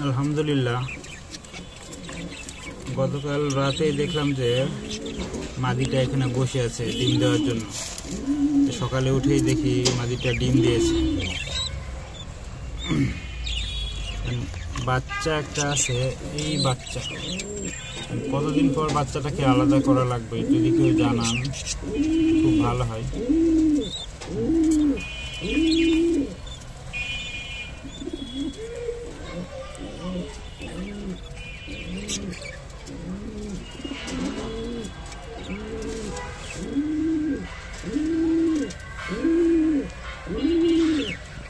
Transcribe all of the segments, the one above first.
আলহামদুলিল্লাহ, গতকাল রাতেই দেখলাম যে মাদিটা এখানে বসে আছে ডিম দেওয়ার জন্য। সকালে উঠেই দেখি মাদিটা ডিম দিয়েছে। বাচ্চা একটা আছে, এই বাচ্চা কতদিন পর বাচ্চাটাকে আলাদা করা লাগবে, যদি কেউ জানান খুব ভালো হয়।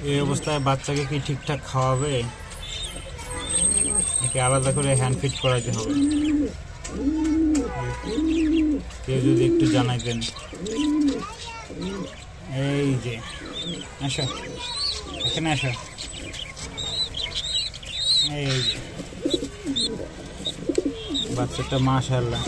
এই অবস্থায় বাচ্চাকে কি ঠিকঠাক খাওয়াবে, একে আলাদা করে হ্যান্ড ফিড করাতে হবে। কেউ যদি একটু জানাইতেন। এই যে আসো, এখানে আসো। এই যে বাচ্চাটা, মাশাআল্লাহ।